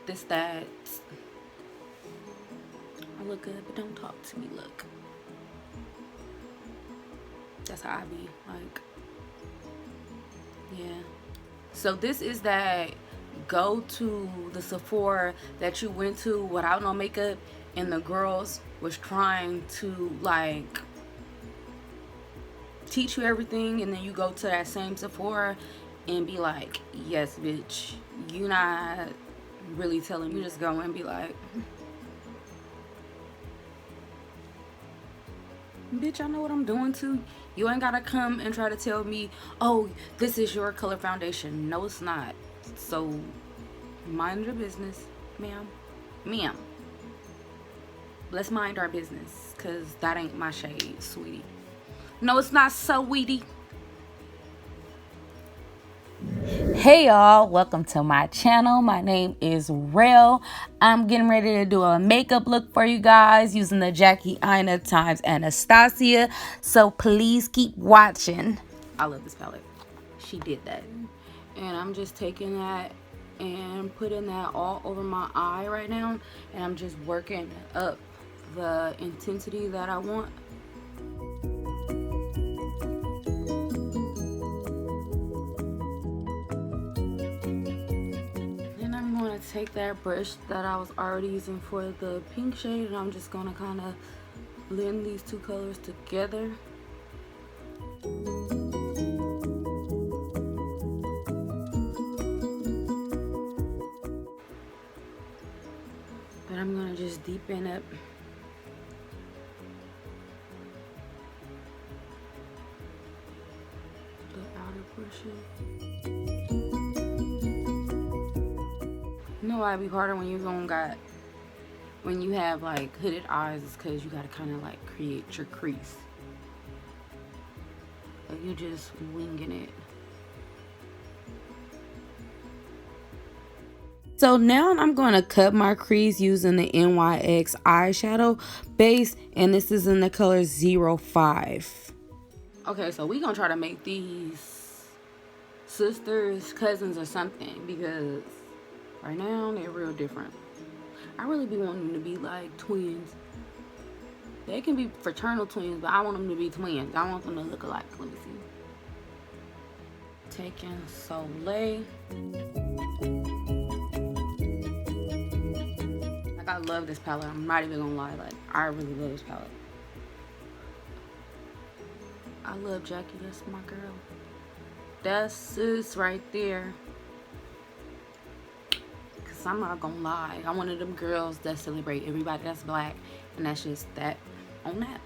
This, that. I look good, but don't talk to me, look. That's how I be, like, yeah. So this is that go to the Sephora that you went to without no makeup, and the girls was trying to, like, teach you everything, and then you go to that same Sephora and be like, yes, bitch, you not really telling me. You just go and be like, bitch, I know what I'm doing too. You ain't gotta come and try to tell me, oh, this is your color foundation. No, it's not. So mind your business, ma'am. Ma'am, let's mind our business, because that ain't my shade, sweetie. No, it's not, sweetie. Hey y'all, welcome to my channel. My name is Rell. I'm getting ready to do a makeup look for you guys using the Jackie Aina times Anastasia, so please keep watching. I love this palette. She did that. And I'm just taking that and putting that all over my eye right now, and I'm just working up the intensity that I want. Take that brush that I was already using for the pink shade, and I'm just gonna kind of blend these two colors together. But I'm gonna just deepen up the outer portion. You know why it'd be harder when when you have like hooded eyes, is because you gotta kind of like create your crease. Like you just winging it. So now I'm going to cut my crease using the NYX eyeshadow base, and this is in the color 05. Okay, so we're gonna try to make these sisters, cousins, or something, because right now they're real different. I really be wanting them to be like twins. They can be fraternal twins, but I want them to be twins. I want them to look alike. Let me see. Taking Soleil. Like, I love this palette. I'm not even gonna lie. Like, I really love this palette. I love Jackie. That's my girl. That's sis right there. I'm not gonna lie, I'm one of them girls that celebrate everybody that's black, and that's just that on that.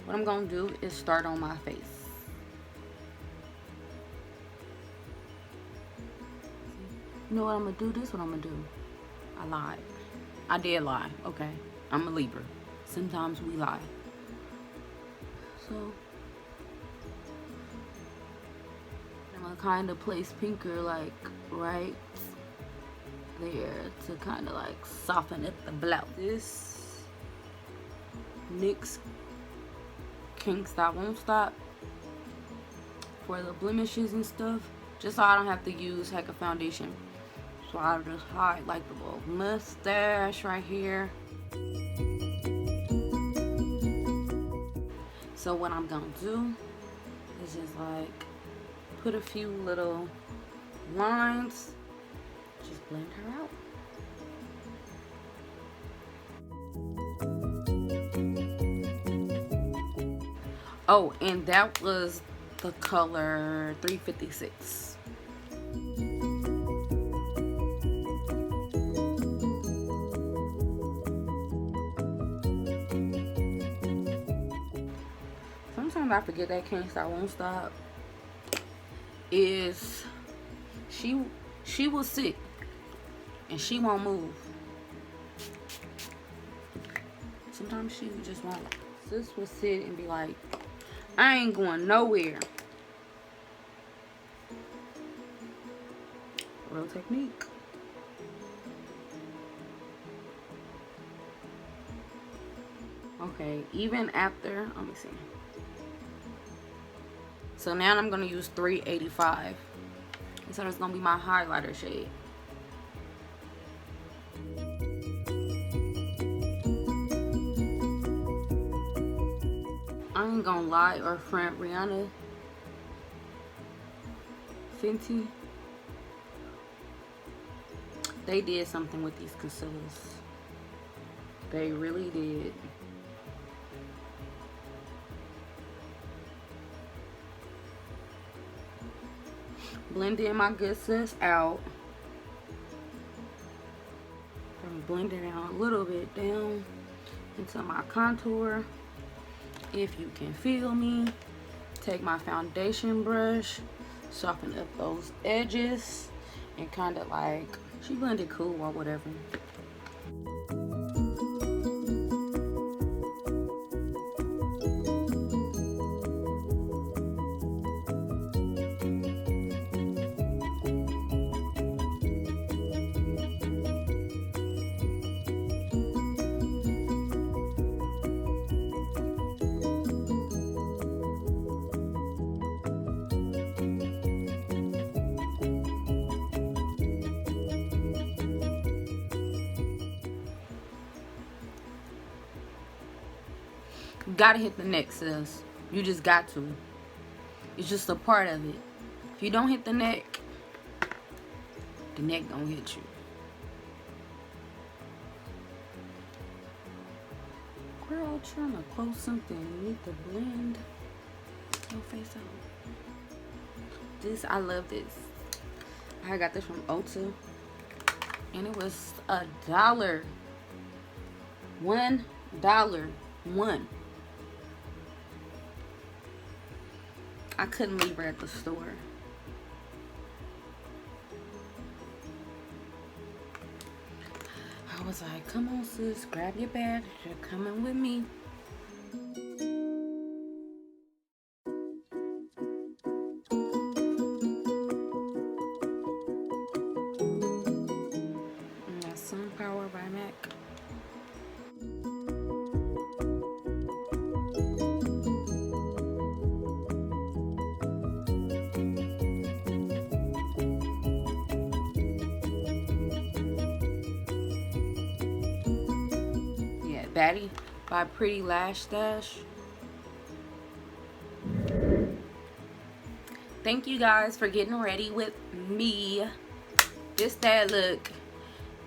What I'm gonna do is start on my face. You know what I'm gonna do? This is what I'm gonna do. I lied. I did lie, okay? I'm a Libra. Sometimes we lie. So I'm gonna kind of place pinker like right there to kind of like soften up the blouse. This NYX Can't Stop Won't Stop for the blemishes and stuff, just so I don't have to use heck of foundation. So I'll just hide like the little mustache right here. So what I'm gonna do is just like put a few little lines, just blend her out. Oh, and that was the color 356. I forget that Can't Stop Won't Stop is she will sit and she won't move. Sometimes she just won't. Sis will sit and be like, I ain't going nowhere. Real technique. Okay, even after, let me see. So now I'm gonna use 385. So it's gonna be my highlighter shade. I ain't gonna lie or front, Rihanna, Fenty, they did something with these concealers. They really did. Blending my good sis out. I'm blending out a little bit down into my contour. If you can feel me, take my foundation brush, soften up those edges, and kind of like, she blended cool or whatever. Gotta hit the neck, sis. You just got to. It's just a part of it. If you don't hit the neck gonna hit you. Girl, trying to close something. You need to blend your face out. This, I love this. I got this from Ulta. And it was $1. $1. One. I couldn't leave her at the store. I was like, come on sis, grab your bag, you're coming with me. And that's Sunpower by MAC. Baddie by Pretty Lash Stash. Thank you guys for getting ready with me. This that look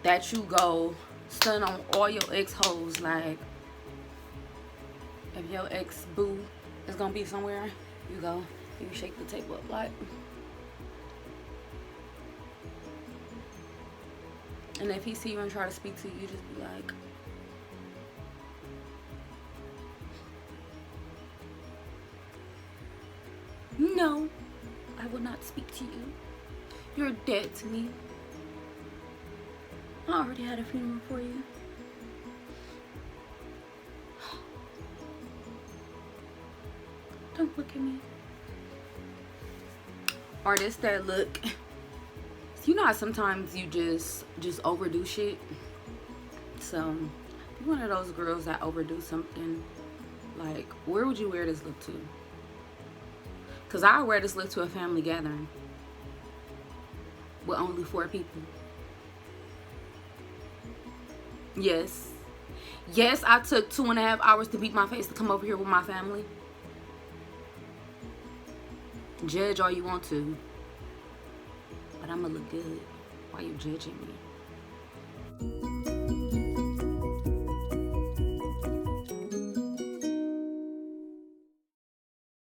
that you go stun on all your ex-hoes. Like, if your ex-boo is gonna be somewhere, you go, you shake the tape up like. And if he see you and try to speak to you, you just be like, no, I will not speak to you. You're dead to me. I already had a funeral for you. Don't look at me. Or this that look. You know how sometimes you just overdo shit. So, you're one of those girls that overdo something. Like, where would you wear this look to? Because I wear this look to a family gathering with only 4 people. Yes. Yes, I took 2.5 hours to beat my face to come over here with my family. Judge all you want to. But I'm going to look good while you're judging me.